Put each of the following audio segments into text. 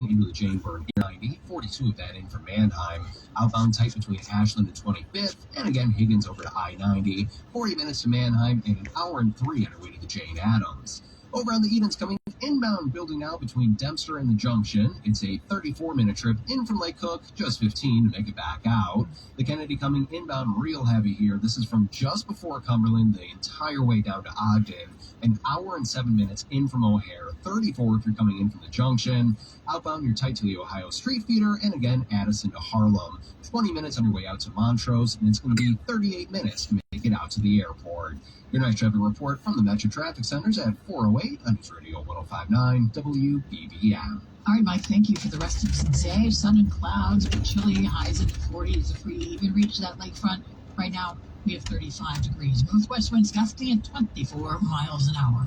into the Janeburg 90, 42 of that in from Mannheim. Outbound tight between Ashland and 25th, and again Higgins over to I-90, 40 minutes to Mannheim, and an hour and 3 on our way to the Jane Addams. Over on the Edens coming inbound, building now between Dempster and the Junction. It's a 34-minute trip in from Lake Cook, just 15 to make it back out. The Kennedy coming inbound real heavy here. This is from just before Cumberland the entire way down to Ogden. An hour and 7 minutes in from O'Hare, 34 if you're coming in from the Junction. Outbound, you're tight to the Ohio Street Feeder, and again, Addison to Harlem. 20 minutes on your way out to Montrose, and it's going to be 38 minutes to make it out to the airport. Your night traffic report from the Metro Traffic Centers at 4:08 on News Radio 105.9 WBBM. All right, Mike, thank you for the rest of the day. Sun and clouds, but chilly, highs in the 40s. If we even reach that lakefront right now, we have 35 degrees. Northwest winds gusting at 24 miles an hour.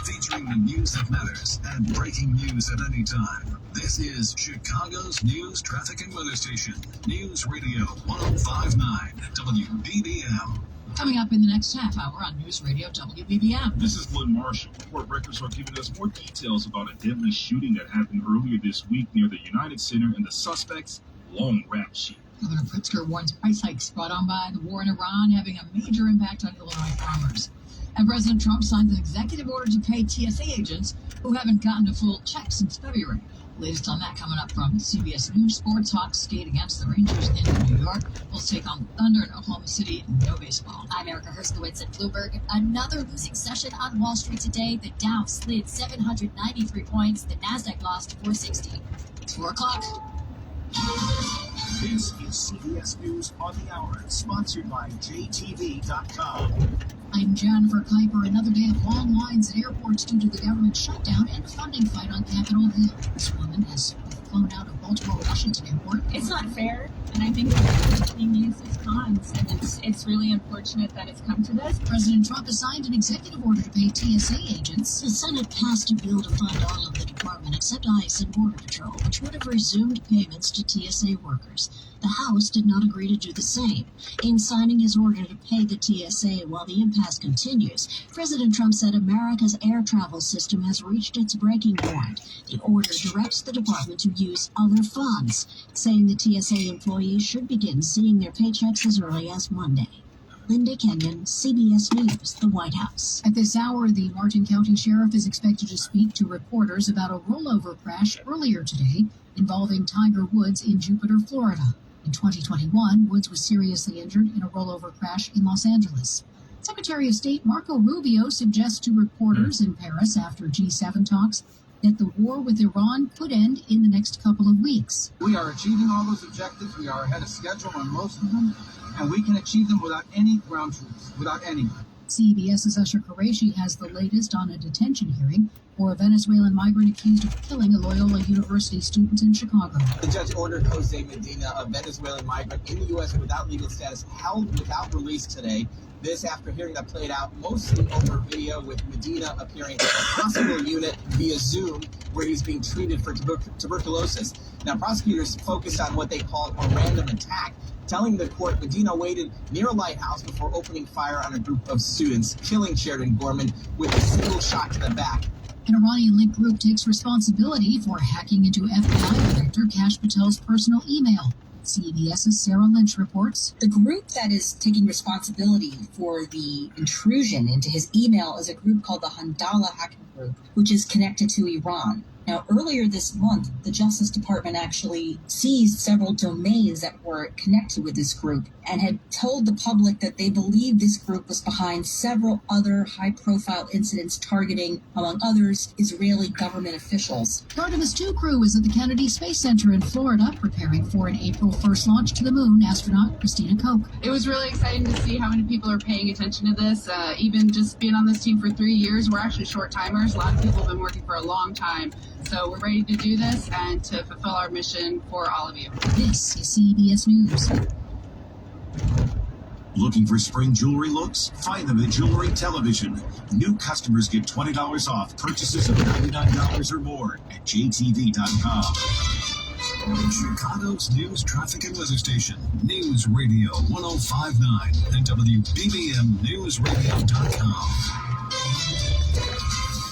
Featuring the news that matters and breaking news at any time. This is Chicago's news, traffic, and weather station. News Radio 105.9 WBBM. Coming up in the next half hour on News Radio WBBM. This is Glenn Marshall. Court records are giving us more details about a deadly shooting that happened earlier this week near the United Center and the suspect's long rap sheet. Governor Pritzker warns price hikes brought on by the war in Iran having a major impact on Illinois farmers. And President Trump signed an executive order to pay TSA agents who haven't gotten a full check since February. Latest on that coming up from CBS News. Sports, Hawks skate against the Rangers in New York. Bulls take on the Thunder in Oklahoma City. No baseball. I'm Erica Herskowitz at Bloomberg. Another losing session on Wall Street today. The Dow slid 793 points. The Nasdaq lost 460. It's 4 o'clock. This is CBS News on the Hour, sponsored by JTV.com. I'm Jennifer Kuiper. Another day of long lines at airports due to the government shutdown and funding fight on Capitol Hill. This woman has flown out of Baltimore Washington Airport. It's not fair, and I think that being used as cons, and it's really unfortunate that it's come to this. President Trump has signed an executive order to pay TSA agents. The Senate passed a bill to fund all of the department except ICE and Border Patrol, which would have resumed payments to TSA workers. The House did not agree to do the same. In signing his order to pay the TSA while the impasse continues, President Trump said America's air travel system has reached its breaking point. The order directs the department to use other funds, saying the TSA employees should begin seeing their paychecks as early as Monday. Linda Kenyon, CBS News, the White House. At this hour, the Martin County Sheriff is expected to speak to reporters about a rollover crash earlier today involving Tiger Woods in Jupiter, Florida. In 2021, Woods was seriously injured in a rollover crash in Los Angeles. Secretary of State Marco Rubio suggests to reporters in Paris after G7 talks that the war with Iran could end in the next couple of weeks. We are achieving all those objectives. We are ahead of schedule on most of them, and we can achieve them without any ground troops, without any. CBS's Usher Qureshi has the latest on a detention hearing for a Venezuelan migrant accused of killing a Loyola University student in Chicago. The judge ordered Jose Medina, a Venezuelan migrant in the U.S. without legal status, held without release today. This after hearing that played out mostly over video, with Medina appearing in a hospital unit via Zoom where he's being treated for tuberculosis. Now, prosecutors focused on what they called a random attack, telling the court Medina waited near a lighthouse before opening fire on a group of students, killing Sheridan Gorman with a single shot to the back. An Iranian-linked group takes responsibility for hacking into FBI Director Kash Patel's personal email. CBS's Sarah Lynch reports. The group that is taking responsibility for the intrusion into his email is a group called the Handala Hacking Group, which is connected to Iran. Now, earlier this month, the Justice Department actually seized several domains that were connected with this group and had told the public that they believed this group was behind several other high-profile incidents targeting, among others, Israeli government officials. The Artemis 2 crew is at the Kennedy Space Center in Florida, preparing for an April 1st launch to the moon. Astronaut Christina Koch. It was really exciting to see how many people are paying attention to this. Even just being on this team for 3 years, we're actually short timers. A lot of people have been working for a long time. So we're ready to do this and to fulfill our mission for all of you. This is CBS News. Looking for spring jewelry looks? Find them at Jewelry Television. New customers get $20 off purchases of $99 or more at JTV.com. Chicago's news, traffic, and weather station. News Radio 105.9 and WBBM Newsradio.com.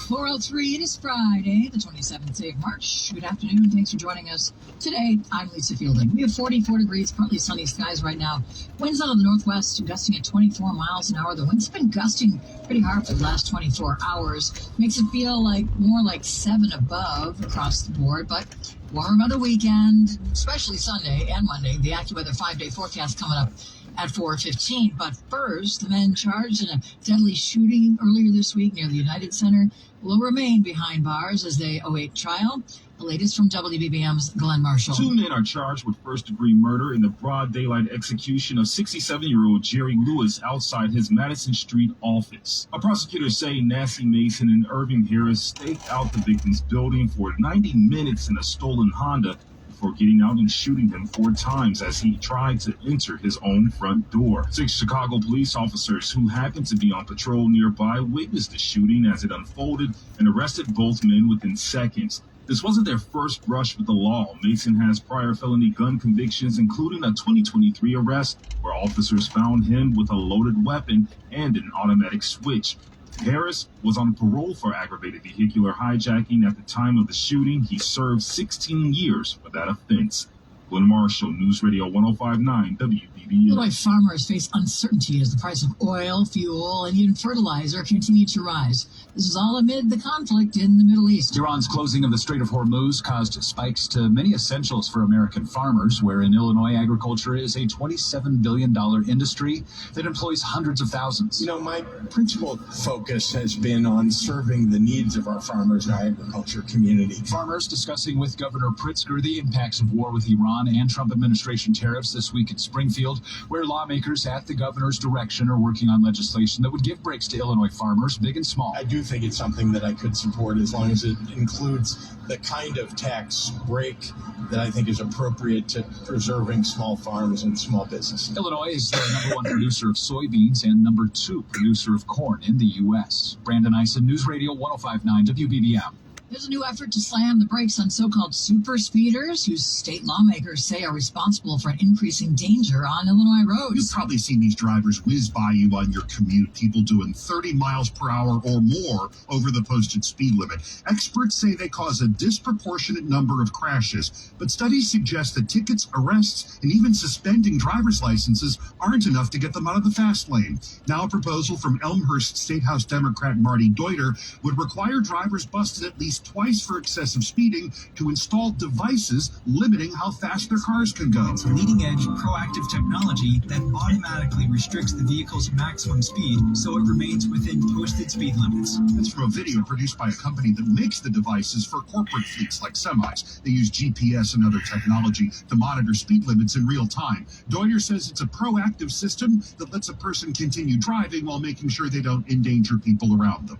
4:03. It is Friday, the 27th day of March. Good afternoon. Thanks for joining us. Today, I'm Lisa Fielding. We have 44 degrees, partly sunny skies right now. Winds out of the northwest, gusting at 24 miles an hour. The winds have been gusting pretty hard for the last 24 hours. Makes it feel like more like 7 above across the board, but warm on the weekend, especially Sunday and Monday. The AccuWeather 5-day forecast coming up at 4:15. But first, the men charged in a deadly shooting earlier this week near the United Center will remain behind bars as they await trial. The latest from WBBM's Glenn Marshall. 2 men are charged with first-degree murder in the broad daylight execution of 67-year-old Jerry Lewis outside his Madison Street office. Our prosecutors say Nancy Mason and Irving Harris staked out the victim's building for 90 minutes in a stolen Honda before getting out and shooting him 4 times as he tried to enter his own front door. 6 Chicago police officers who happened to be on patrol nearby witnessed the shooting as it unfolded and arrested both men within seconds. This wasn't their first brush with the law. Mason has prior felony gun convictions, including a 2023 arrest where officers found him with a loaded weapon and an automatic switch. Harris was on parole for aggravated vehicular hijacking at the time of the shooting. He served 16 years for that offense. Glenn Marshall, News Radio 105.9 WBBM. Illinois farmers face uncertainty as the price of oil, fuel, and even fertilizer continue to rise. This is all amid the conflict in the Middle East. Iran's closing of the Strait of Hormuz caused spikes to many essentials for American farmers, where in Illinois agriculture is a $27 billion industry that employs hundreds of thousands. You know, my principal focus has been on serving the needs of our farmers and our agriculture community. Farmers discussing with Governor Pritzker the impacts of war with Iran and Trump administration tariffs this week in Springfield, where lawmakers at the governor's direction are working on legislation that would give breaks to Illinois farmers, big and small. I do think it's something that I could support as long as it includes the kind of tax break that I think is appropriate to preserving small farms and small businesses. Illinois is the #1 producer of soybeans and #2 producer of corn in the U.S. Brandon Eisen, News Radio 105.9 WBBM. There's a new effort to slam the brakes on so-called super speeders, whose state lawmakers say are responsible for an increasing danger on Illinois roads. You've probably seen these drivers whiz by you on your commute, people doing 30 miles per hour or more over the posted speed limit. Experts say they cause a disproportionate number of crashes, but studies suggest that tickets, arrests, and even suspending driver's licenses aren't enough to get them out of the fast lane. Now a proposal from Elmhurst State House Democrat Marty Deuter would require drivers busted at least twice for excessive speeding to install devices limiting how fast their cars can go. It's leading-edge, proactive technology that automatically restricts the vehicle's maximum speed so it remains within posted speed limits. That's from a video produced by a company that makes the devices for corporate fleets like semis. They use GPS and other technology to monitor speed limits in real time. Deuter says it's a proactive system that lets a person continue driving while making sure they don't endanger people around them.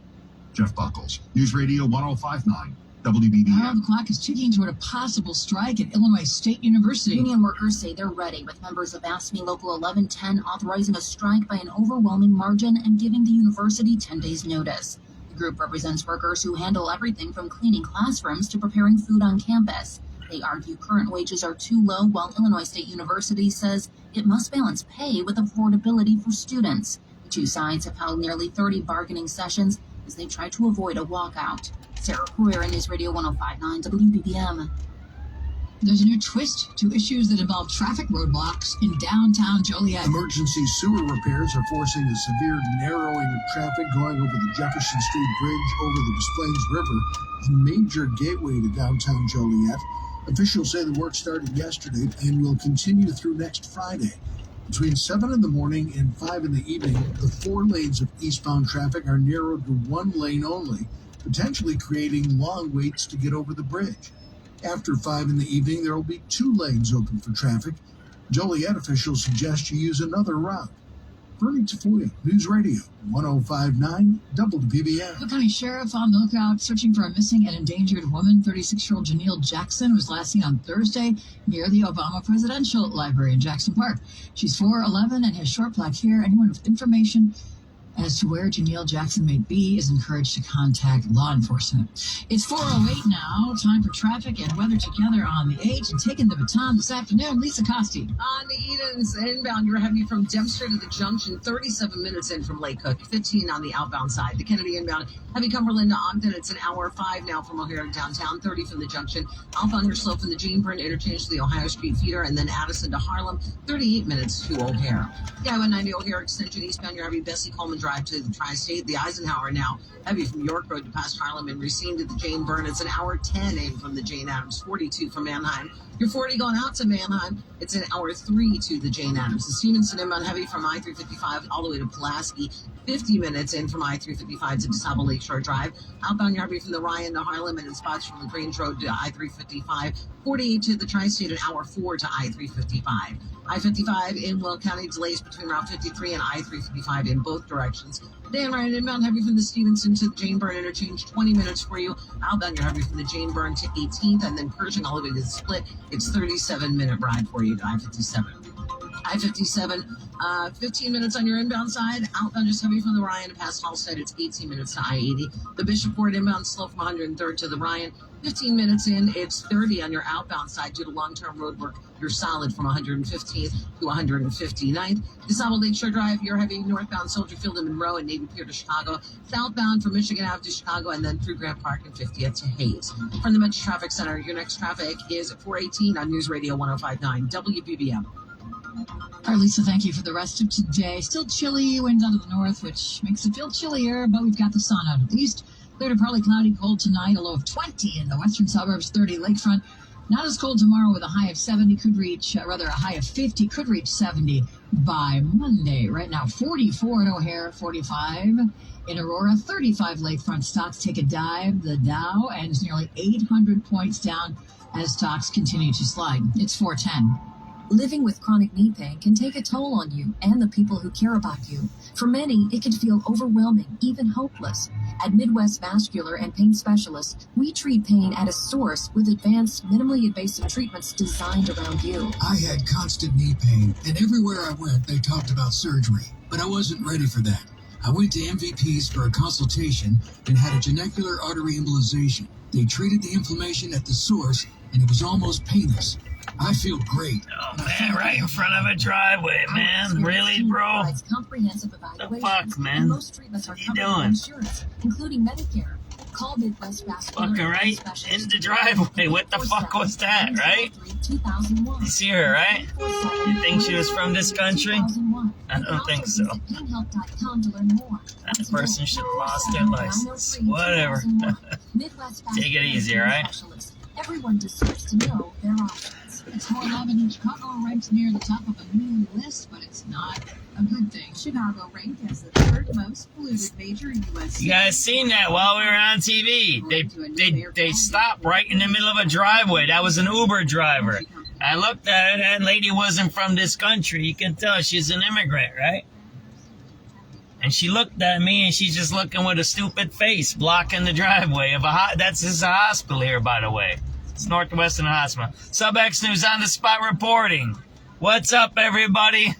Jeff Buckles, News Radio 105.9 WBBM. Now the clock is ticking toward a possible strike at Illinois State University. Union workers say they're ready, with members of AFSCME Local 1110 authorizing a strike by an overwhelming margin and giving the university 10 days notice. The group represents workers who handle everything from cleaning classrooms to preparing food on campus. They argue current wages are too low, while Illinois State University says it must balance pay with affordability for students. The two sides have held nearly 30 bargaining sessions as they try to avoid a walkout. Sarah Poirier, News Radio 105.9 WBBM. There's a new twist to issues that involve traffic roadblocks in downtown Joliet. Emergency sewer repairs are forcing a severe narrowing of traffic going over the Jefferson Street Bridge over the Des Plaines River, a major gateway to downtown Joliet. Officials say the work started yesterday and will continue through next Friday. Between 7 in the morning and 5 in the evening, the 4 lanes of eastbound traffic are narrowed to 1 lane only, potentially creating long waits to get over the bridge. After 5 in the evening, there will be 2 lanes open for traffic. Joliet officials suggest you use another route. Bernie Tafoya, News Radio 105.9 WBBM. The county sheriff on the lookout searching for a missing and endangered woman. 36-year-old Janelle Jackson was last seen on Thursday near the Obama Presidential Library in Jackson Park. She's 4'11" and has short black hair. Anyone with information as to where Janelle Jackson may be is encouraged to contact law enforcement. It's 4:08 now. Time for traffic and weather together on the 8. And taking the baton this afternoon, Lisa Costi. On the Edens inbound, you're heavy from Dempster to the junction, 37 minutes in from Lake Cook, 15 on the outbound side. The Kennedy inbound, heavy Cumberland to Ogden. It's an hour 5 now from O'Hare to downtown, 30 from the junction. Outbound, you're slow from the Gene Burn interchange to the Ohio Street feeder, and then Addison to Harlem, 38 minutes to O'Hare. The I-190 O'Hare extension eastbound, you're heavy Bessie Coleman Drive to the Tri-State. The Eisenhower now heavy from York Road to past Harlem and Racine to the Jane Burn. It's an hour 10 in from the Jane Addams, 42 from Manheim. You're 40 going out to Manheim. It's an hour 3 to the Jane Addams. The Stevenson inbound heavy from I-355 all the way to Pulaski, 50 minutes in from I-355 to DeSable Lakeshore Drive. Outbound, you're heavy from the Ryan to Harlem and in spots from the Grange Road to I-355. 48 to the Tri-State, an hour 4 to I-355. I-55 in Will County, delays between Route 53 and I-355 in both directions. Dan Ryan inbound heavy from the Stevenson to the Jane Burn interchange, 20 minutes for you. Outbound, you're heavy from the Jane Burn to 18th, and then Pershing all the way to the Split. It's 37-minute ride for you to I-57. I-57, 15 minutes on your inbound side. Outbound just heavy from the Ryan to past Halstead. It's 18 minutes to I-80. The Bishopport inbound slow from 103rd to the Ryan. 15 minutes in, it's 30 on your outbound side due to long-term road work. You're solid from 115th to 159th. DeSable Lakeshore Drive, you're heavy northbound Soldier Field and Monroe and Navy Pier to Chicago. Southbound from Michigan Ave to Chicago and then through Grant Park and 50th to Hayes. From the Metro Traffic Center, your next traffic is at 418 on News Radio 105.9 WBBM. All right, Lisa, thank you for the rest of today. Still chilly, winds out of the north, which makes it feel chillier, but we've got the sun out at least. Clear to partly cloudy, cold tonight, a low of 20 in the western suburbs, 30 lakefront. Not as cold tomorrow with a high of 70, could reach, a high of 50, could reach 70 by Monday. Right now, 44 at O'Hare, 45 in Aurora, 35 lakefront. Stocks take a dive. The Dow ends nearly 800 points down as stocks continue to slide. It's 410. Living with chronic knee pain can take a toll on you and the people who care about you. For many, it can feel overwhelming, even hopeless. At Midwest Vascular and Pain Specialists, we treat pain at a source with advanced, minimally invasive treatments designed around you. I had constant knee pain, and everywhere I went, they talked about surgery. But I wasn't ready for that. I went to MVP's for a consultation and had a genicular artery embolization. They treated the inflammation at the source, and it was almost painless. I feel great. Oh, man, right in front of a driveway, man. Really, bro? The fuck, man? What are you doing? Insurance, including Medicare. Call Midwest Vascular. Fucking right in the driveway. What the fuck was that, right? You see her, right? You think she was from this country? I don't think so. That person should have lost their license. Whatever. Take it easy, all right? Everyone deserves to know their options. It's 411 in Chicago, ranked near the top of a new list, but it's not a good thing. Chicago ranked as the third most polluted major U.S. You guys seen that while we were on TV? They stopped right in the middle of a driveway. That was an Uber driver. I looked at it. That lady wasn't from this country. You can tell she's an immigrant, right? And she looked at me, and she's just looking with a stupid face, blocking the driveway of this is a hospital here, by the way. It's Northwestern Hospital. SubX.News on the spot reporting. What's up, everybody?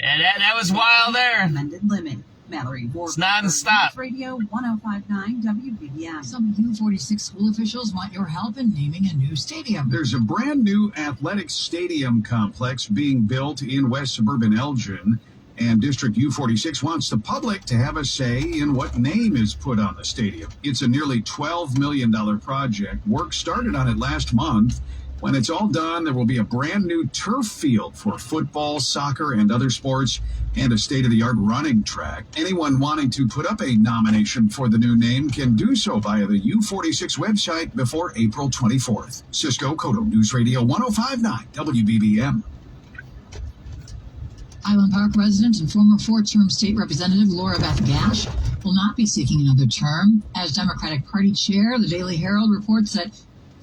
And that was wild there. Recommended limit. Mallory Ward. It's non-stop. Radio 105.9 WBBM. Some U46 school officials want your help in naming a new stadium. There's a brand new athletic stadium complex being built in West Suburban Elgin. And District U46 wants the public to have a say in what name is put on the stadium. It's a nearly $12 million project. Work started on it last month. When it's all done, there will be a brand new turf field for football, soccer, and other sports, and a state-of-the-art running track. Anyone wanting to put up a nomination for the new name can do so via the U46 website before April 24th. Cisco Kodo News Radio 105.9 WBBM. Highland Park resident and former four-term state representative Laura Beth Gash will not be seeking another term. As Democratic Party chair, the Daily Herald reports that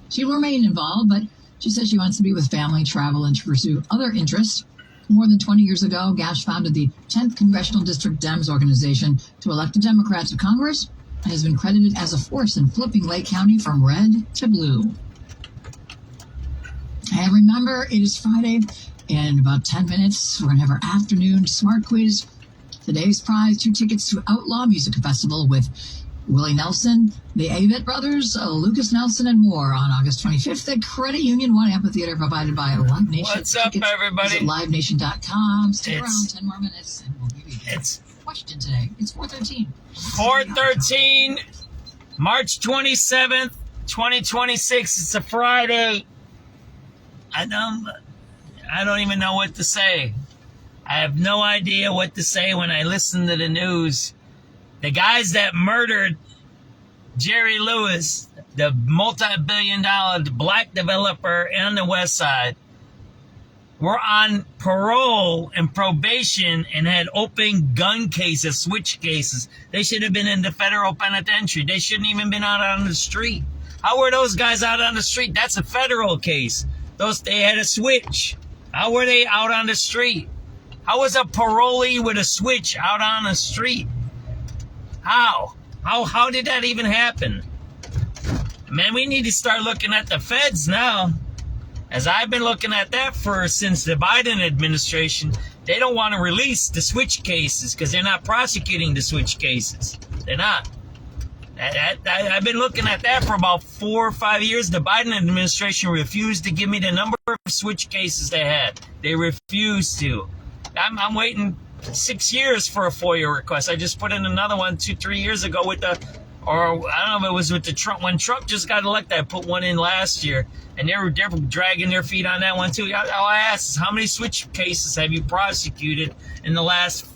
she will remain involved, but she says she wants to be with family, travel, and to pursue other interests. More than 20 years ago, Gash founded the 10th Congressional District Dems organization to elect a Democrat to Congress and has been credited as a force in flipping Lake County from red to blue. And remember, it is Friday. In about 10 minutes, we're going to have our afternoon smart quiz. Today's prize, 2 tickets to Outlaw Music Festival with Willie Nelson, the Avett Brothers, Lucas Nelson, and more on August 25th at Credit Union 1 Amphitheater, provided by Live Nation. What's up, everybody? Visit livenation.com. Stick around 10 more minutes, and we'll give you a question today. It's 4:13. 4:13, March 27th, 2026. It's a Friday. I don't even know what to say. I have no idea what to say when I listen to the news. The guys that murdered Jerry Lewis, the multi-billion-dollar black developer on the West Side, were on parole and probation and had open gun cases, switch cases. They should have been in the federal penitentiary. They shouldn't even been out on the street. How were those guys out on the street? That's a federal case. They had a switch. How were they out on the street? How was a parolee with a switch out on the street? How did that even happen? Man, we need to start looking at the feds now. As I've been looking at that since the Biden administration, they don't want to release the switch cases because they're not prosecuting the switch cases. They're not. I've been looking at that for about 4 or 5 years. The Biden administration refused to give me the number of switch cases they had. They refused to. I'm waiting 6 years for a FOIA request. I just put in another one 2-3 years ago I don't know if it was with the Trump. When Trump just got elected, I put one in last year, and they're dragging their feet on that one too. All I ask is, how many switch cases have you prosecuted in the last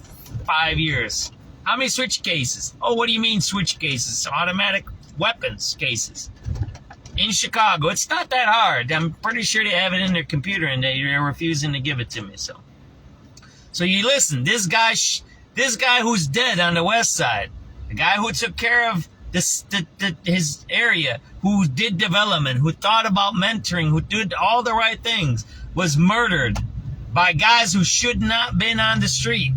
5 years? How many switch cases? Oh, what do you mean switch cases? Automatic weapons cases. In Chicago, it's not that hard. I'm pretty sure they have it in their computer, and they're refusing to give it to me. So you listen, this guy who's dead on the West Side, the guy who took care of his area, who did development, who thought about mentoring, who did all the right things, was murdered by guys who should not have been on the street.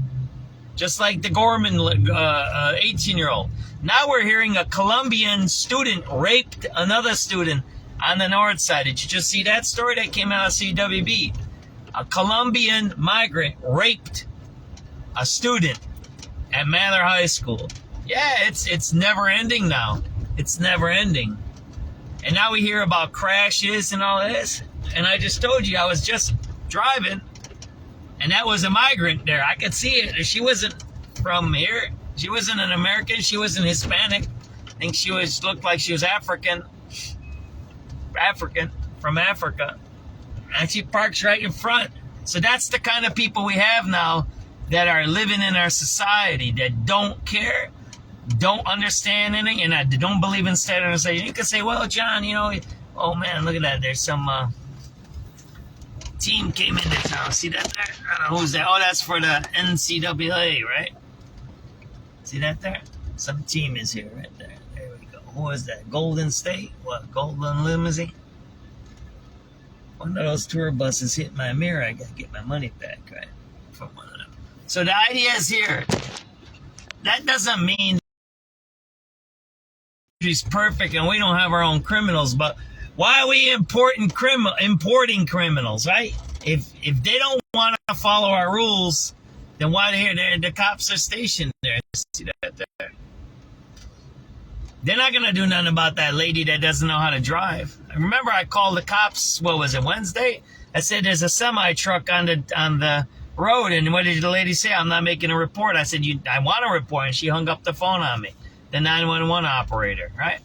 Just like the Gorman 18-year-old. Now we're hearing a Colombian student raped another student on the north side. Did you just see that story that came out of CWB? A Colombian migrant raped a student at Mather High School. Yeah, it's never ending now. It's never ending. And now we hear about crashes and all this. And I just told you I was just driving, and that was a migrant there. I could see it. She wasn't from here. She wasn't an American. She wasn't Hispanic. I think she looked like she was African from Africa. And she parks right in front. So that's the kind of people we have now that are living in our society, that don't care, don't understand anything, and don't believe in standardization. You can say, well, John, oh man, look at that. There's some team came into town. See that there? I don't know who's that. Oh, that's for the NCAA, right? See that there? Some team is here right there. There we go. Who is that? Golden State? What? Golden Limousine? One of those tour buses hit my mirror. I got to get my money back, right? From one of them. So the idea is here. That doesn't mean it's perfect and we don't have our own criminals, but why are we importing criminals, right? If they don't want to follow our rules, then why the cops are stationed there? See that there? They're not going to do nothing about that lady that doesn't know how to drive. Remember, I called the cops, what was it, Wednesday? I said, there's a semi-truck on the road, and what did the lady say? I'm not making a report. I said, I want a report, and she hung up the phone on me. The 911 operator, right?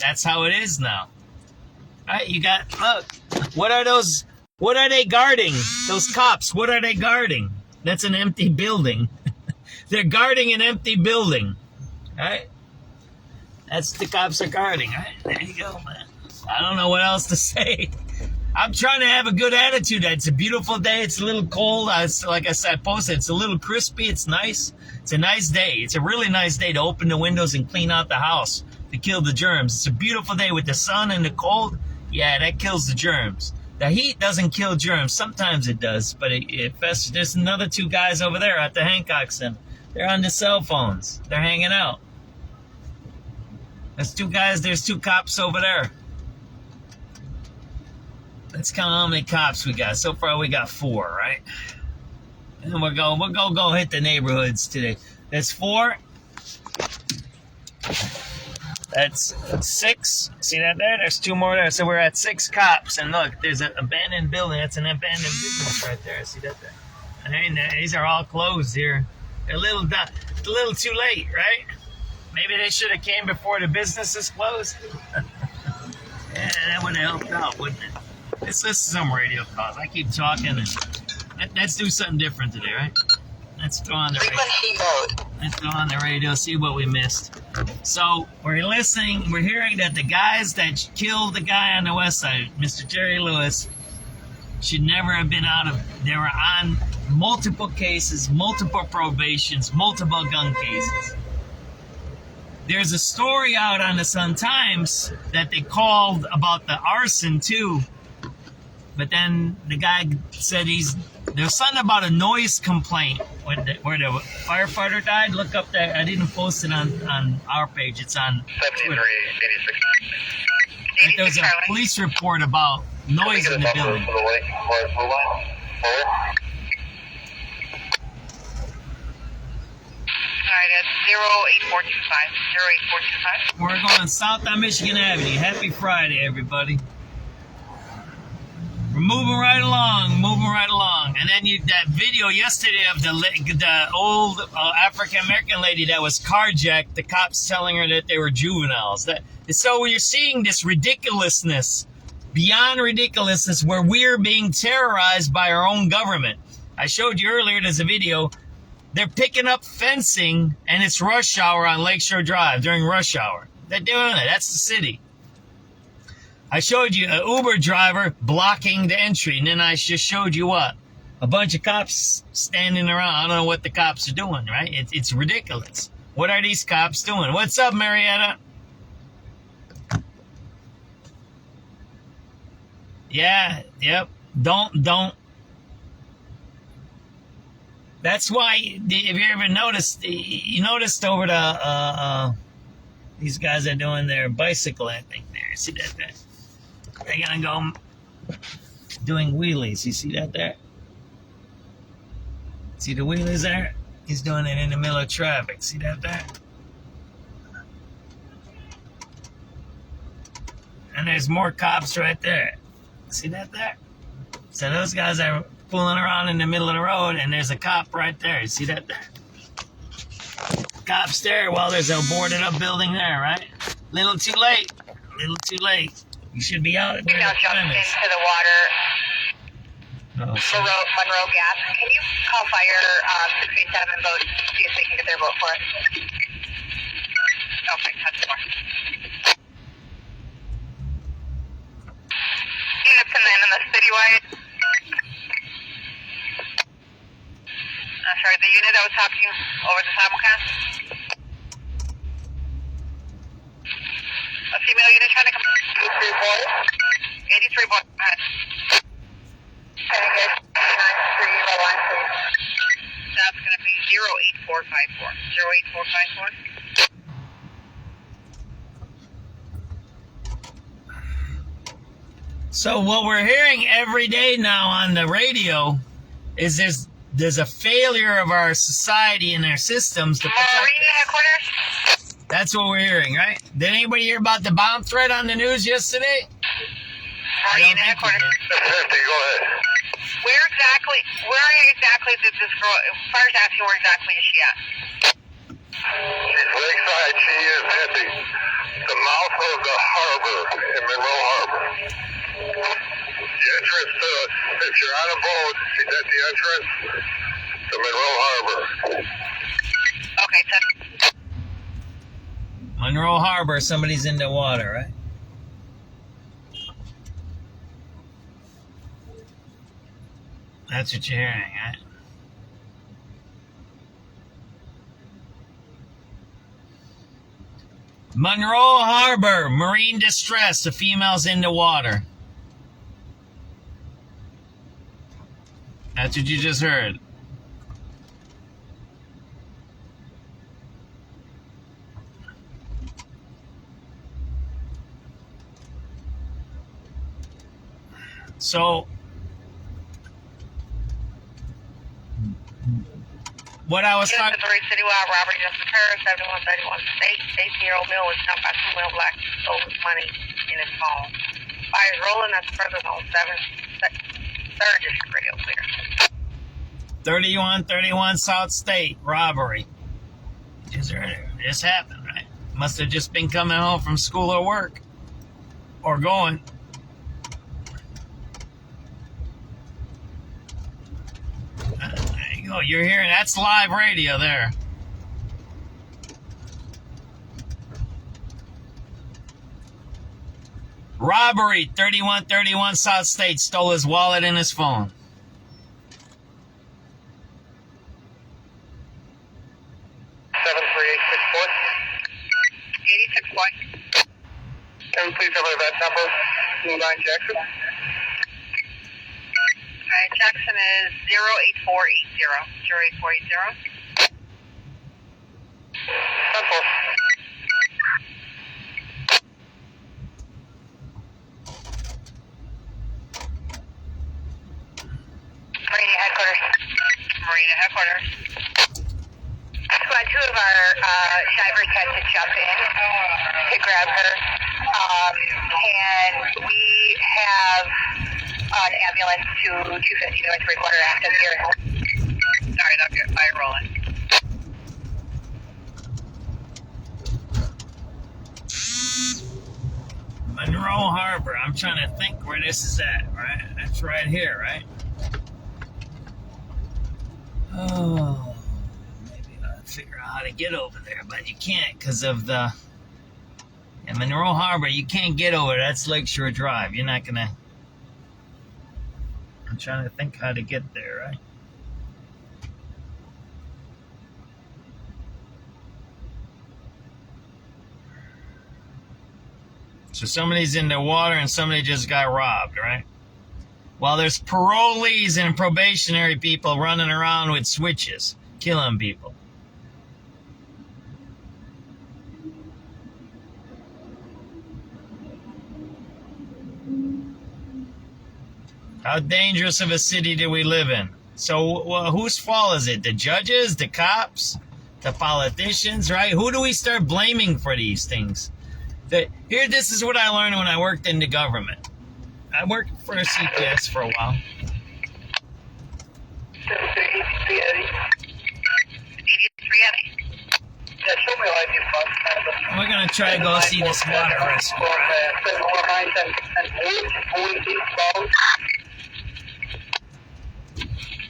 That's how it is now. Right? Look, what are they guarding? Those cops, what are they guarding? That's an empty building. They're guarding an empty building, right? That's the cops are guarding, right? There you go, man. I don't know what else to say. I'm trying to have a good attitude. It's a beautiful day. It's a little cold. Like I said, I posted, it's a little crispy. It's nice. It's a nice day. It's a really nice day to open the windows and clean out the house to kill the germs. It's a beautiful day with the sun and the cold. Yeah, that kills the germs. The heat doesn't kill germs. Sometimes it does, but it festers. There's another 2 guys over there at the Hancock Center. They're on the cell phones. They're hanging out. There's 2 guys. There's 2 cops over there. Let's count how many cops we got. So far, we got 4, right? And we'll go hit the neighborhoods today. That's 4. That's 6. See that there? There's 2 more there. So we're at 6 cops. And look, there's an abandoned building. That's an abandoned business right there. See that there? I mean, these are all closed here. They're a little too late, right? Maybe they should have came before the businesses closed. Yeah, that would have helped out, wouldn't it? Let's listen to some radio calls. I keep talking. Let's do something different today, right? Let's go on the radio. Let's go on the radio, see what we missed. So we're hearing that the guys that killed the guy on the west side, Mr. Jerry Lewis, should never have been they were on multiple cases, multiple probations, multiple gun cases. There's a story out on the Sun-Times that they called about the arson too, but then the guy said there's something about a noise complaint where the firefighter died. Look up there. I didn't post it on our page. It's on Twitter. 7386. There was a police report about noise in the building. Alright, that's 08425. 08425. We're going south on Michigan Avenue. Happy Friday, everybody. We're moving right along. And then that video yesterday of the old African-American lady that was carjacked, the cops telling her that they were juveniles. So you're seeing this ridiculousness, beyond ridiculousness, where we're being terrorized by our own government. I showed you earlier, there's a video. They're picking up fencing, and it's rush hour on Lakeshore Drive during rush hour. They're doing it. That's the city. I showed you an Uber driver blocking the entry, and then I just showed you what? A bunch of cops standing around. I don't know what the cops are doing, right? It's ridiculous. What are these cops doing? What's up, Marietta? Yeah, yep. Don't. That's why, if you ever noticed, you noticed over the, these guys are doing their bicycle, I think, there. See that there? They're going to go doing wheelies. You see that there? See the wheelies there? He's doing it in the middle of traffic. See that there? And there's more cops right there. See that there? So those guys are fooling around in the middle of the road, and there's a cop right there. You see that there? Cops there while there's a boarded up building there, right? Little too late. You should be out. You're now jumping into the water. Monroe Gas. Can you call fire 687 boat, see if they can get their boat for us? Okay, that's more. Units in the citywide. Sorry, the unit that was happening over the simulcast. A female unit trying to come. 83 boy. 83 boy. Go ahead. Can I get 931, please? That's going to be 08454. 08454. So what we're hearing every day now on the radio is there's a failure of our society and our systems to protect us. That's what we're hearing, right? Did anybody hear about the bomb threat on the news yesterday? Marine headquarters. Go ahead. Where exactly did this girl, fire's asking where exactly is she at? She's lakeside. She is at the mouth of the harbor in Monroe Harbor. The entrance if you're on a boat, she's at the entrance to Monroe Harbor. Okay, so Monroe Harbor, somebody's in the water, right? That's what you're hearing, right? Monroe Harbor, marine distress. The female's in the water. That's what you just heard. So, what I was talking. 3 citywide robbery just occurred. 7131 State. 18-year-old male was jumped by 2 male blacks who stole his money in his phone. Fires rolling. That's further on 3rd District Radio clear. 3131 South State robbery. Just happened, right? Must have just been coming home from school or work. Or going. There you go. You're hearing, that's live radio there. Robbery, 3131 South State, stole his wallet and his phone. Can we please have that number? 9 Jackson. Alright, Jackson is 08480. 08480. Central. Marina headquarters. Squad 2 of our shivers had to jump in to grab her. And we have an ambulance to 250 to 3/4 active here. Sorry, don't get fire rolling. Monroe Harbor. I'm trying to think where this is at, right? That's right here, right? Oh, maybe I'll figure out how to get over there, but you can't because of the... In Monroe Harbor, you can't get over. That's Lakeshore Drive. You're not gonna... I'm trying to think how to get there, right? So somebody's in the water and somebody just got robbed, right? While there's parolees and probationary people running around with switches, killing people. How dangerous of a city do we live in? So whose fault is it? The judges, the cops, the politicians, right? Who do we start blaming for these things? This is what I learned when I worked in the government. I worked for a CPS for a while. We're going to try to go see this water rescue, right?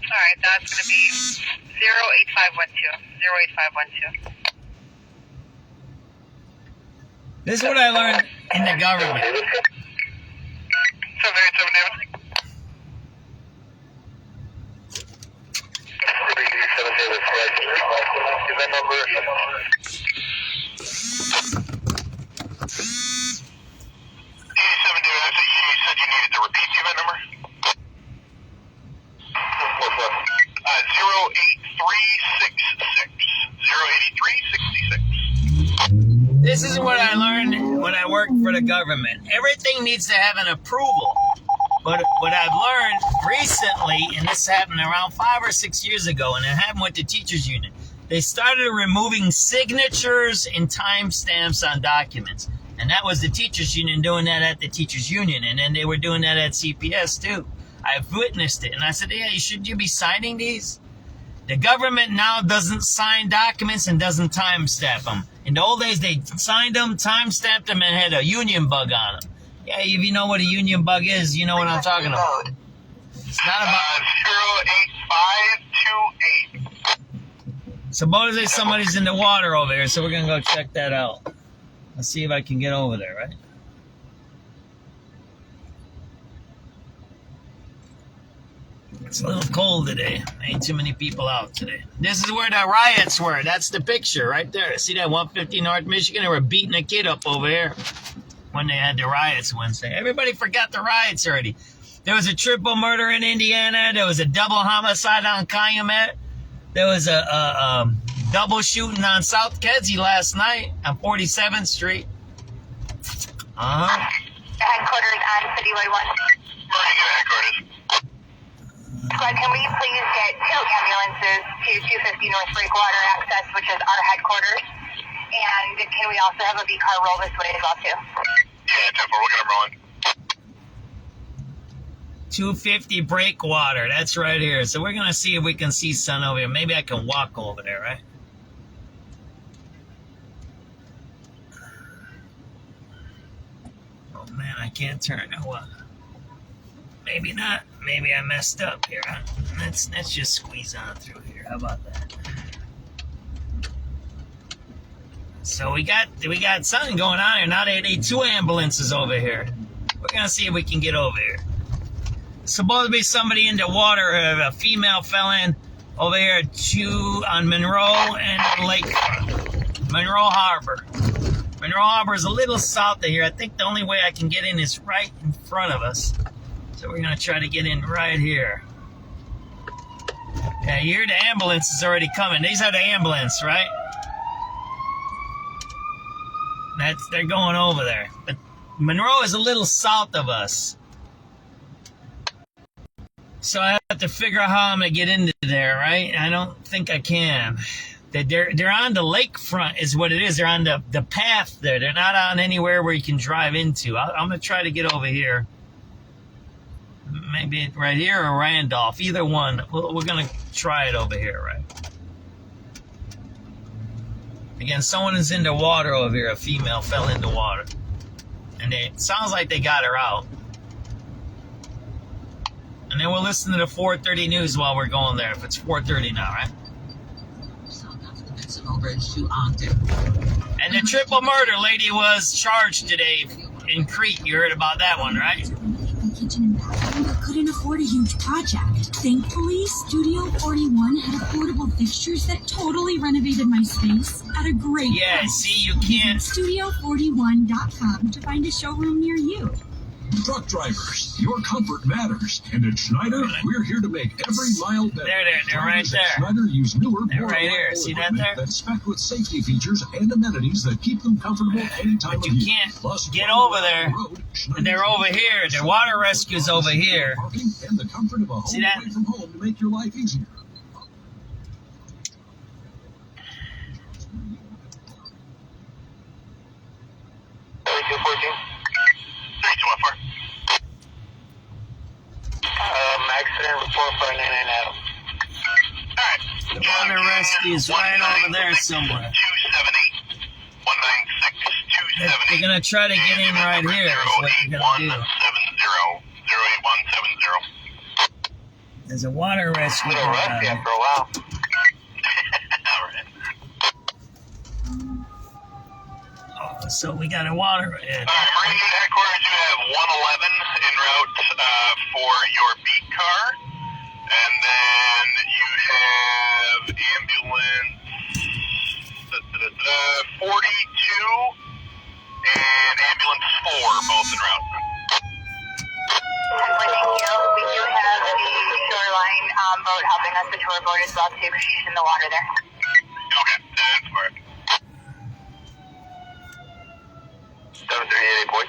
Alright, that's going to be 08512. 08512. This is what I learned in the government. 787 This is what I learned when I worked for the government. Everything needs to have an approval. But what I've learned recently, and this happened around 5 or 6 years ago, and it happened with the teachers union, they started removing signatures and timestamps on documents. And that was the teachers union doing that at the teachers union. And then they were doing that at CPS too. I've witnessed it. And I said, yeah, shouldn't you be signing these? The government now doesn't sign documents and doesn't timestamp them. In the old days, they signed them, timestamped them, and had a union bug on them. Yeah, if you know what a union bug is, you know what I'm talking about. It's not about... 08528. Supposedly somebody's in the water over here, so we're going to go check that out. Let's see if I can get over there, right? It's a little cold today. Ain't too many people out today. This is where the riots were. That's the picture right there. See that 150 North Michigan? They were beating a kid up over here when they had the riots Wednesday. Everybody forgot the riots already. There was a triple murder in Indiana. There was a double homicide on Calumet. There was a double shooting on South Kedzie last night on 47th Street. Headquarters on Cityway 1. Headquarters. Squad, can we please get 2 ambulances to 250 North Breakwater Access, which is our headquarters? And can we also have a V car roll this way as well, too? Yeah, 10-4, we'll get them rolling. 250 Breakwater, that's right here. So we're going to see if we can see Sun over here. Maybe I can walk over there, right? Oh, man, I can't turn. Oh, well. Maybe not. Maybe I messed up here. Huh? Let's just squeeze on through here. How about that? So we got something going on here. Now they 2 ambulances over here. We're going to see if we can get over here. Supposed to be somebody in the water, a female felon over here on Monroe and Lakefront. Monroe Harbor. Monroe Harbor is a little south of here. I think the only way I can get in is right in front of us. So we're going to try to get in right here. Okay, here the ambulance is already coming. These are the ambulance, right? They're going over there. But Monroe is a little south of us. So I have to figure out how I'm going to get into there, right? I don't think I can. They're on the lakefront is what it is. They're on the path there. They're not on anywhere where you can drive into. I'm going to try to get over here. Maybe right here or Randolph. Either one. We're going to try it over here, right? Again, someone is in the water over here. A female fell in the water. And it sounds like they got her out. And then we'll listen to the 4:30 news while we're going there. If it's 4:30 now, right? And the triple murder lady was charged today in Crete. You heard about that one, right? Kitchen and bathroom, but couldn't afford a huge project. Thankfully, Studio 41 had affordable fixtures that totally renovated my space at a great price. See, you can't. Studio41.com to find a showroom near you. Truck drivers, your comfort matters. And at Schneider, we're here to make every mile better. They're right there. Schneider use newer, they're more right here. See that there? That's spec with safety features and amenities that keep them comfortable any time of year. But you can't get over there. And they're over here. The water rescue's over here. And the comfort of a home See that? away from home to make your life easier. Accident report for 999 Adam. Alright. The water rescue is right over there somewhere. 278 196 278. They're going to try to get in right here. Is what they're going to do. 08170 There's a water rescue. Little rusty after a while. Oh, so we got a water. Marine headquarters, you have 111 en route for your beat car. And then you have ambulance 42 and ambulance 4 both en route. Thank you. We do have the shoreline boat helping us, the tour boat as well, too, because she's in the water there. Okay, that's correct. 738 boy.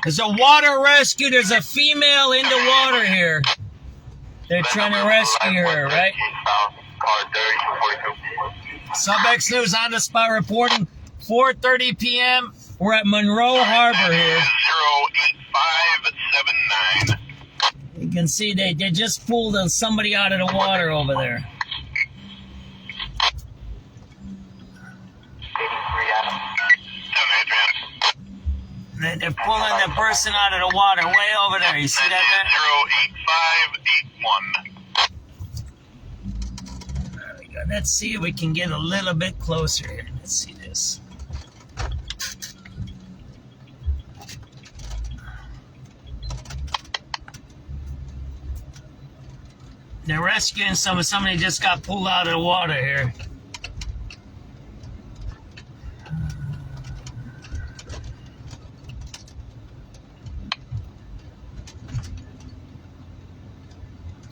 There's a water rescue. There's a female in the water here. They're trying to rescue her, right? SubX.News on the spot reporting 4:30 p.m. We're at Monroe Harbor here. 08579. You can see they just pulled somebody out of the water over there. They're pulling the person out of the water way over there. You see that there? 08581. There we go. Let's see if we can get a little bit closer here. Let's see this. They're rescuing somebody just got pulled out of the water here.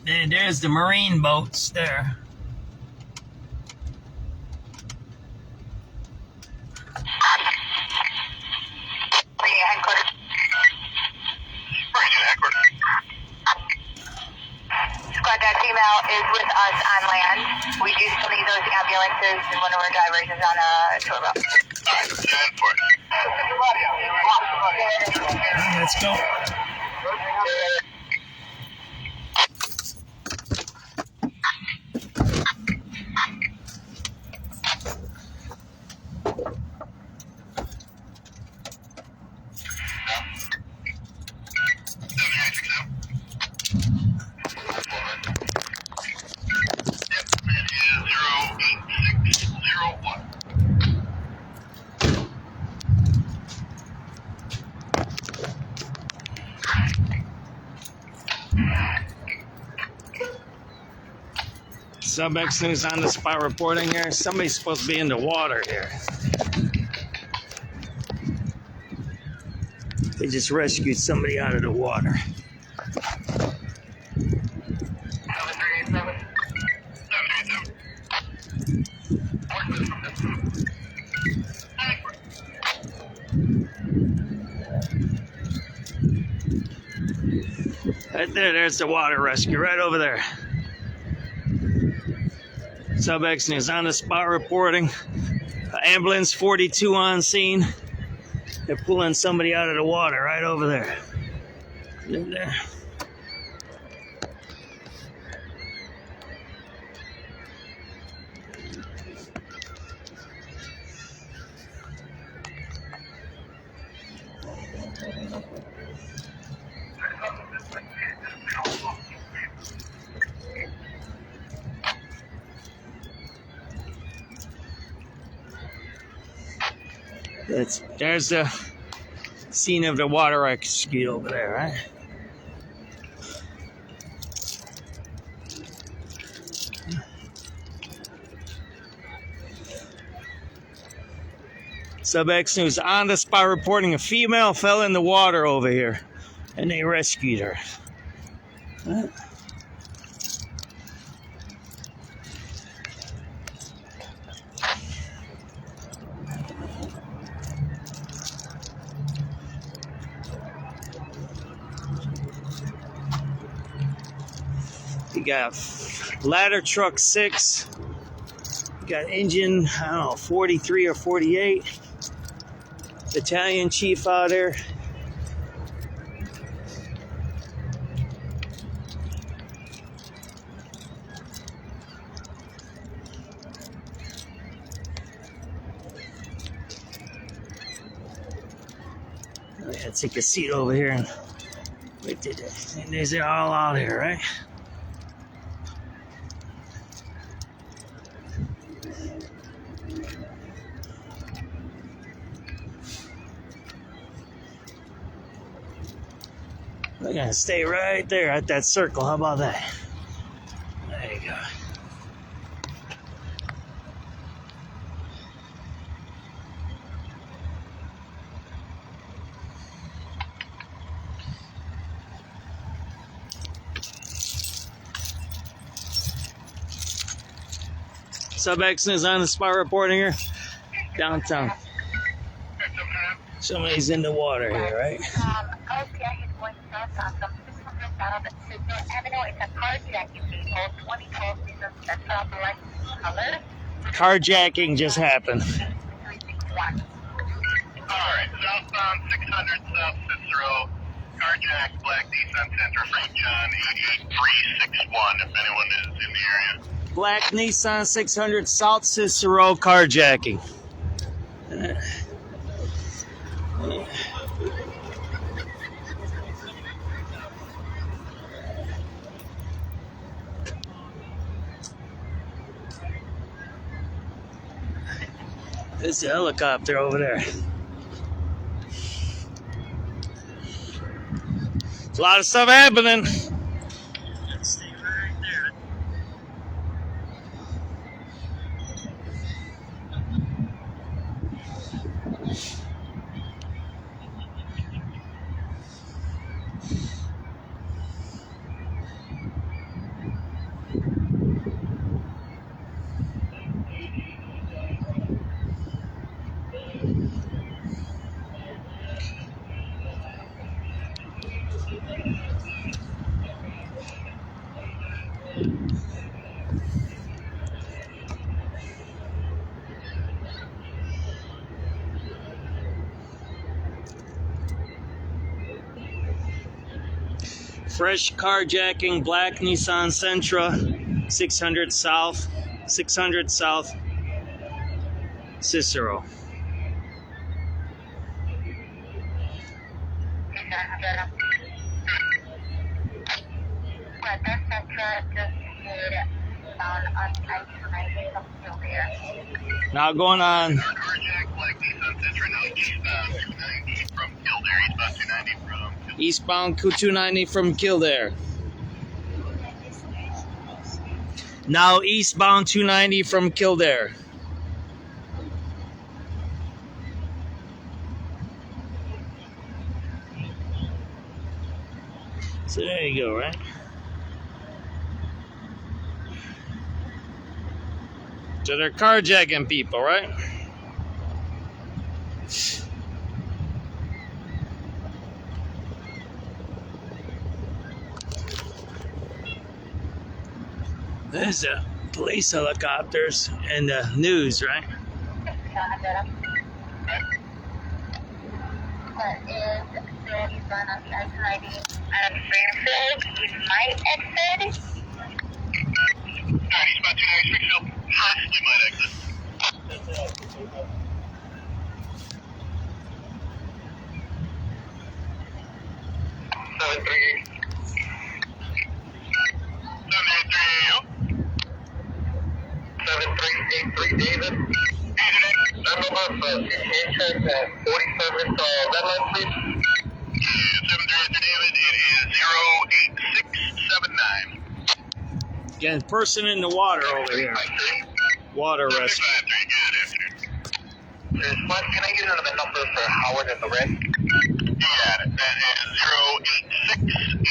And there's the marine boats there. Squad, that team now is with us on land. We do still need those ambulances, and one of our drivers is on a tour route. Let's go. SubX.News on the spot reporting here. Somebody's supposed to be in the water here. They just rescued somebody out of the water. Right there, there's the water rescue right over there. SubX.News on the spot reporting. Ambulance 42 on scene. They're pulling somebody out of the water right over there. In there. There's the scene of the water rescue over there, right? SubX.News on the spot reporting a female fell in the water over here, and they rescued her. You got ladder truck 6. You got engine, I don't know, 43 or 48. Battalion chief out there. I gotta take a seat over here and wait till they're all out here, right? We're gonna stay right there at that circle. How about that? There you go. SubX.News on the spot reporting here. Downtown. Somebody's in the water here, right? Carjacking just happened. Alright, southbound 600 South Cicero, carjack, Black Nissan Sentra, Frank John, 88361, if anyone is in the area. Black Nissan 600 South Cicero carjacking. There's a helicopter over there. There's a lot of stuff happening. Stay right there. Fresh carjacking, black Nissan Sentra, 600 South Cicero. Now going on eastbound 290 from Kildare. Now eastbound 290 from Kildare. So there you go, right? So they're carjacking people, right? There's the police helicopters and the news, right? That is still eastbound on the I-90 out of Springfield. You might exit. Alright, eastbound 290 Springfield. Possibly might exit. 7383 David. Number 47, red line, please. 7383 David, it is 08679. Again, person in the water over here. Water rescue. Can I get another number for Howard and the red? Yeah, that is 08682.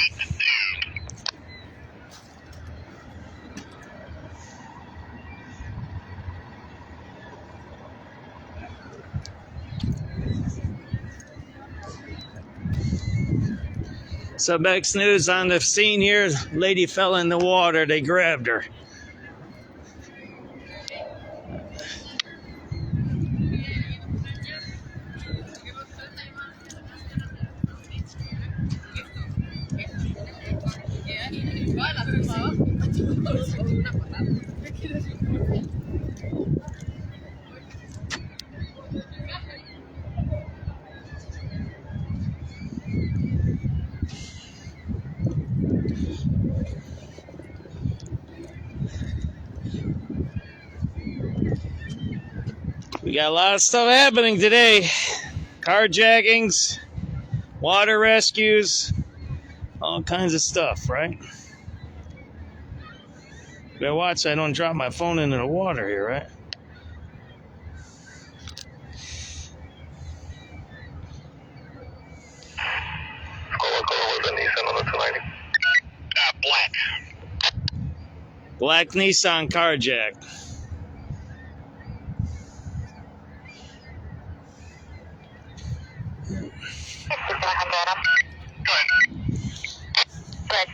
SubX.News on the scene here. Lady fell in the water. They grabbed her. We got a lot of stuff happening today. Carjackings, water rescues, all kinds of stuff, right? Better watch so I don't drop my phone into the water here, right? Black Nissan carjacked. That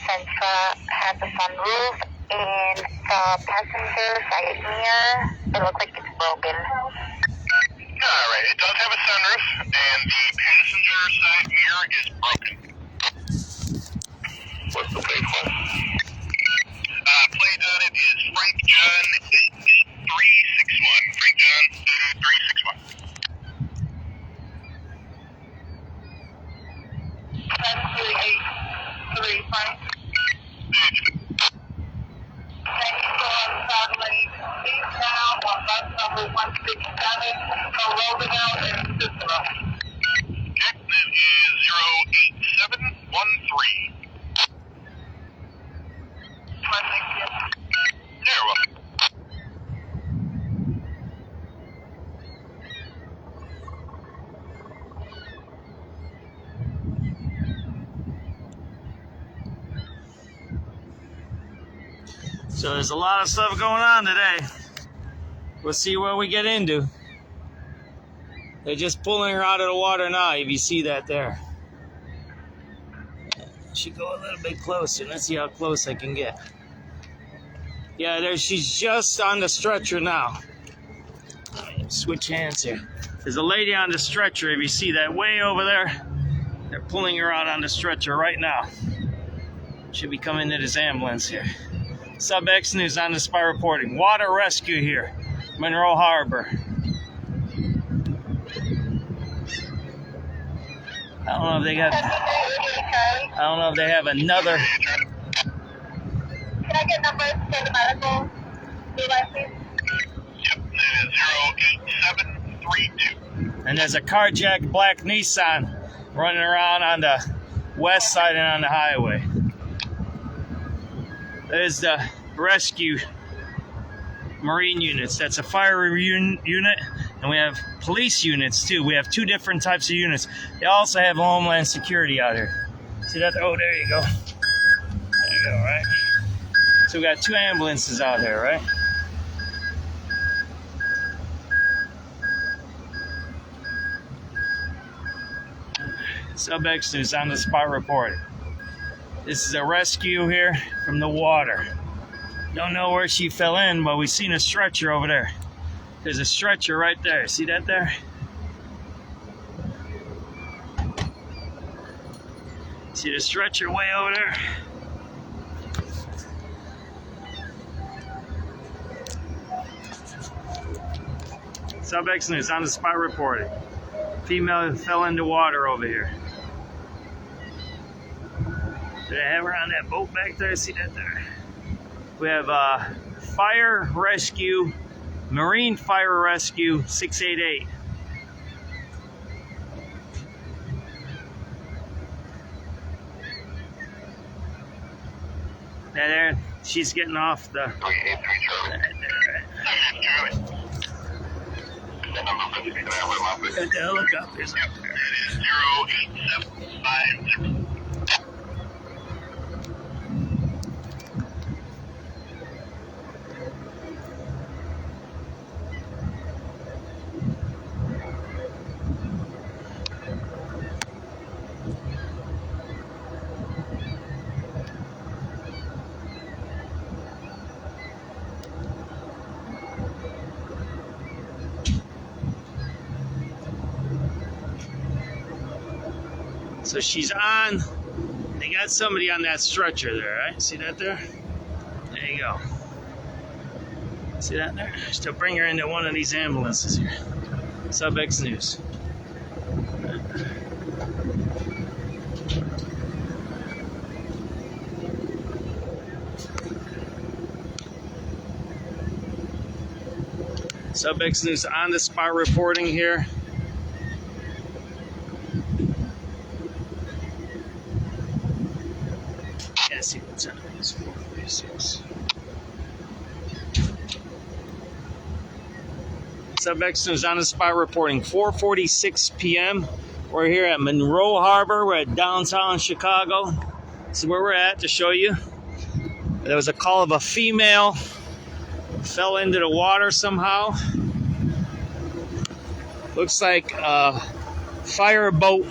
Sentra has a sunroof and the passenger side mirror, it looks like it's broken. Alright, it does have a sunroof and the passenger side mirror is broken. What's the plate for? Plate on it is Frank John 88361. Frank John 88361. 1038. 3 Frank. Thank you for traveling eastbound on bus number 167 from Roosevelt and Cicero. Okay, that is 08713. Thank you. You're welcome. So there's a lot of stuff going on today. We'll see what we get into. They're just pulling her out of the water now, if you see that there. Should go a little bit closer. Let's see how close I can get. Yeah, there she's just on the stretcher now. Switch hands here. There's a lady on the stretcher, if you see that way over there. They're pulling her out on the stretcher right now. Should be coming to this ambulance here. SubX.News on the spot reporting. Water rescue here, Monroe Harbor. I don't know if they got. I don't know if they have another. Can I get numbers for the medical? Please? Yep, 08732. And there's a carjacked black Nissan running around on the west side and on the highway. There's the rescue Marine units. That's a fire unit, and we have police units too. We have two different types of units. They also have Homeland Security out here. See that? Oh, there you go. There you go, right? So we got two ambulances out here, right? SubX.News on the spot reporting. This is a rescue here from the water. Don't know where she fell in, but we've seen a stretcher over there. There's a stretcher right there. See that there? See the stretcher way over there? SubX.News on the spot reporting. Female fell into water over here. Did I have her on that boat back there? See that there? We have fire rescue, Marine Fire Rescue 688. There, she's getting off the. The helicopter's up there. That is 08750. So she's on. They got somebody on that stretcher there, right? See that there? There you go. See that there? Still bring her into one of these ambulances here. SubX.News. SubX.News on the spot reporting here. Yeah, see what's on this 446. SubX.News on the spot reporting 4:46 p.m. We're here at Monroe Harbor. We're at downtown Chicago. This is where we're at to show you. There was a call of a female fell into the water somehow. Looks like fireboat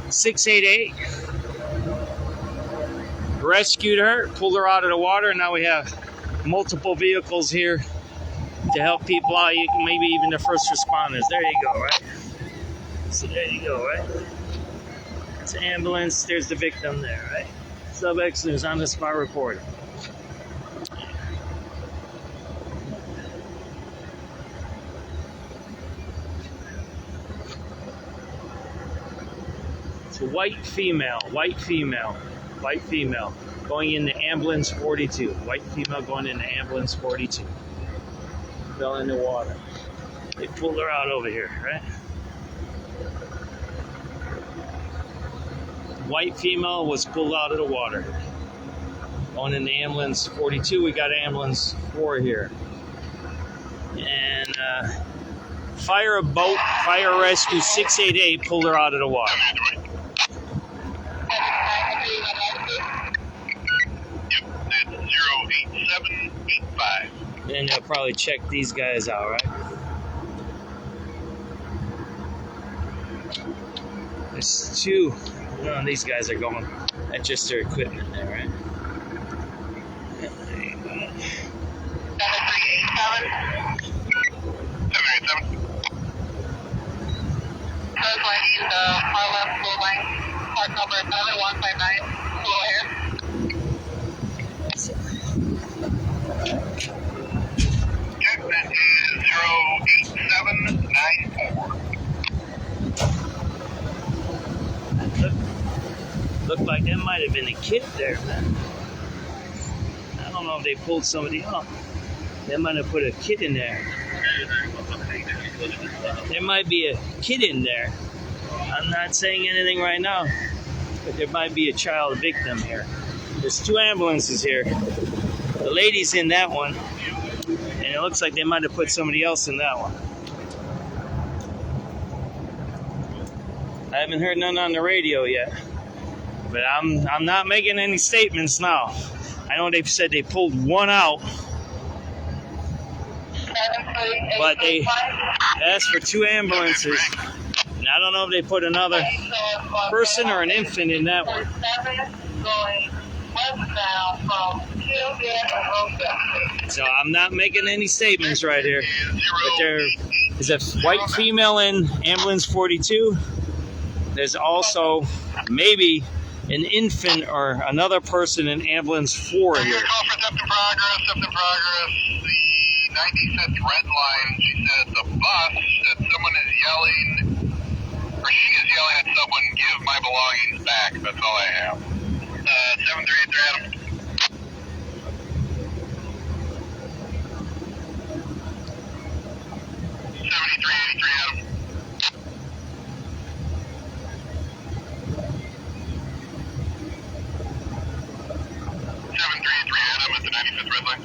688 rescued her, pulled her out of the water, and now we have multiple vehicles here to help people out, maybe even the first responders. There you go, right? So there you go, right? It's an ambulance. There's the victim there, right? SubX.News on the spot reporting. It's a white female, going into ambulance 42. White female going into ambulance 42. Fell in the water. They pulled her out over here, right? White female was pulled out of the water. Going into ambulance 42, we got ambulance 4 here. And fire rescue 688 pulled her out of the water. Yep, that's 08785. And they'll probably check these guys out, right? There's two. No, these guys are going. That's just their equipment there, right? There you go. 787. Code line, the far left full line. Park number 7159. Hello here. Check, that is 08794. Looked like that might have been a kid there, man. I don't know if they pulled somebody up. They might have put a kid in there. There might be a kid in there. I'm not saying anything right now, but there might be a child victim here. There's 2 ambulances here. The lady's in that one, and it looks like they might have put somebody else in that one. I haven't heard none on the radio yet, but I'm not making any statements now. I know they've said they pulled one out, but they asked for 2 ambulances, and I don't know if they put another person or an infant in that one. So I'm not making any statements right here, but there is a white female in ambulance 42. There's also maybe an infant or another person in ambulance 4 here. Call for theft in progress. The 95th red line, she said the bus, that someone is yelling, or she is yelling at someone, give my belongings back. That's all I have. 7383 Adam. 7383 Adam. 733 Adam at the 95th red line.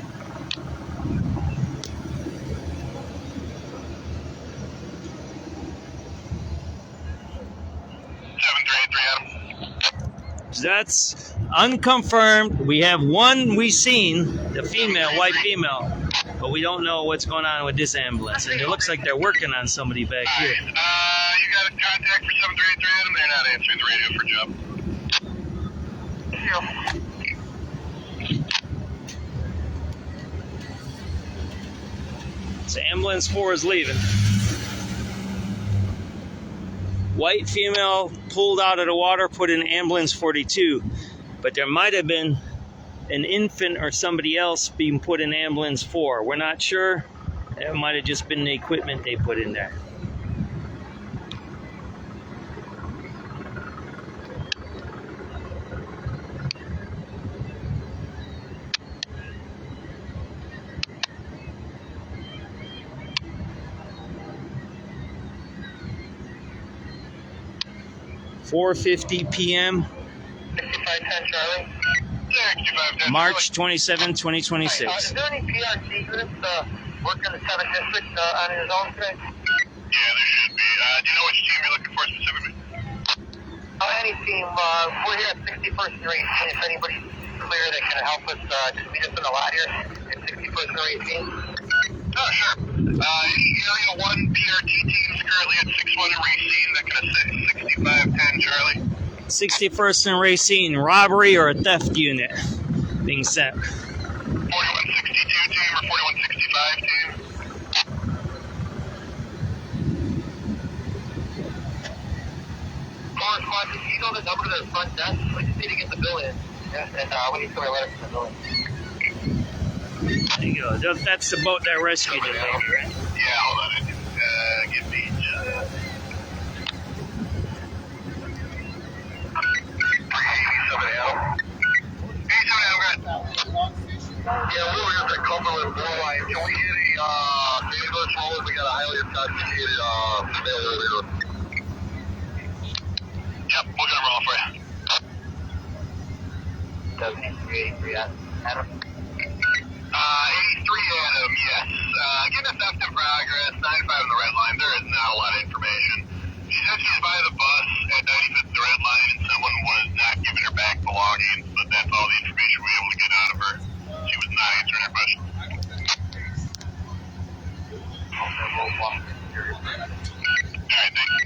733 Adam. That's unconfirmed. We have one we seen, the female, white female, but we don't know what's going on with this ambulance. And it looks like they're working on somebody back here. You got a contact for 733 Adam? They're not answering the radio for job. So ambulance 4 is leaving. White female pulled out of the water, put in ambulance 42. But there might have been an infant or somebody else being put in ambulance 4. We're not sure. It might have just been the equipment they put in there. .4:50 p.m. 6510 Charlie. March 27, 2026. Is there any PRT groups working in the 7th District on his own today? Yeah, there should be. Do you know which team you're looking for specifically? Any team. We're here at 61st and 18. If anybody's clear that can help us, just meet us in the lot here at 61st and 18. Oh, sure. Any Area 1 PRT teams currently at 61 and Racine that can assist 6510 Charlie? 61st and Racine, robbery or a theft unit being sent. 4162 team or 4165 team? Correspondent, you know the number to the front desk? We just need to get the bill in. And we need somebody to let us the bill in. There you go. That's the boat that rescued it, lady, right? Yeah, hold on. Give me Yeah, we were just at Cumberland Borderline. Can we get a ambulance roll? We got a highly intoxicated female earlier. Yep, we'll get a roll for you. 7383 Adam. 83 Adam, yes. Getting a theft in progress, 95 on the red line. There is not a lot of information. She said she's by the bus at 95th the red line and someone was not giving her back belongings, but that's all the information we were able to get out of her. She was not answering her question. Alright, thanks.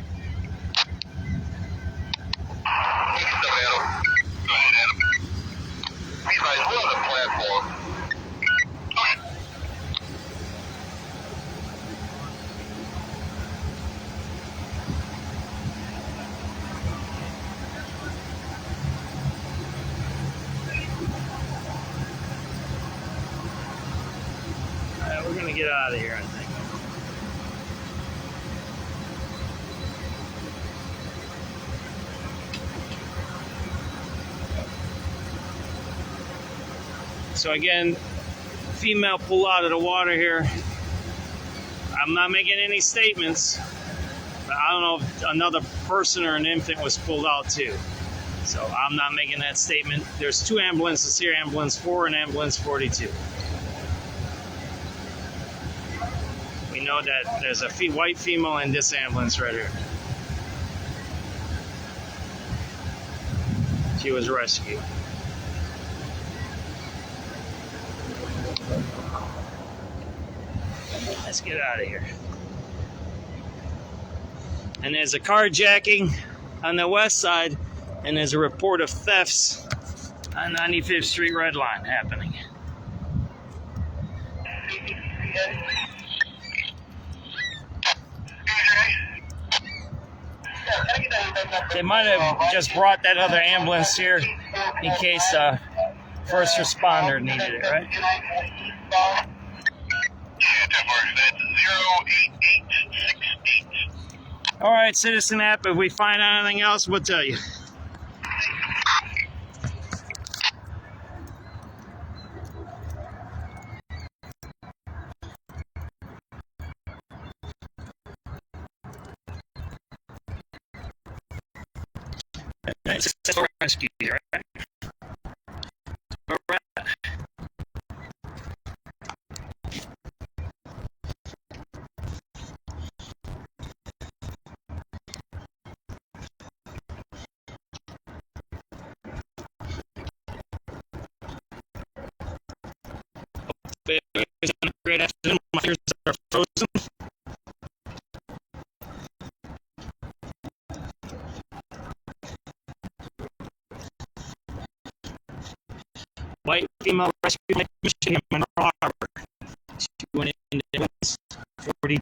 Adam. Go ahead, Adam. Levi's, we're on the platform. Okay. me get out of here, I think. So again, female pulled out of the water here. I'm not making any statements, but I don't know if another person or an infant was pulled out too. So I'm not making that statement. There's 2 ambulances here, ambulance 4 and ambulance 42. We know that there's a white female in this ambulance right here. She was rescued. Let's get out of here. And there's a carjacking on the west side, and there's a report of thefts on 95th Street Red Line happening. They might have just brought that other ambulance here in case first responder needed it, right? All right, Citizen App, if we find anything else, we'll tell you. It's a rescue, right? Great afternoon. My ears are frozen. White female rescue mission in Monroe Harbor. She went into ambulance 42.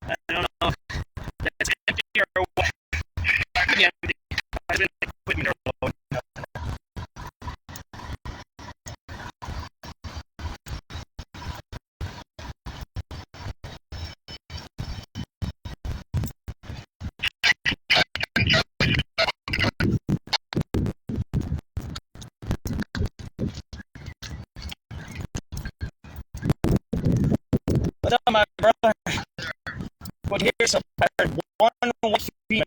I don't know if that's empty or what. Yeah, I've been equipment or low. What's up, my brother? Well, here's some. I heard one white female.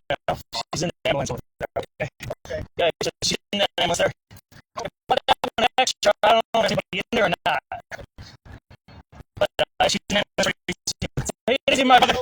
She's in the ambulance over there. Okay. Yeah, so she's in the ambulance there. What happened extra? I don't know if anybody in there or not. But she's in the ambulance. Hey, easy, my brother.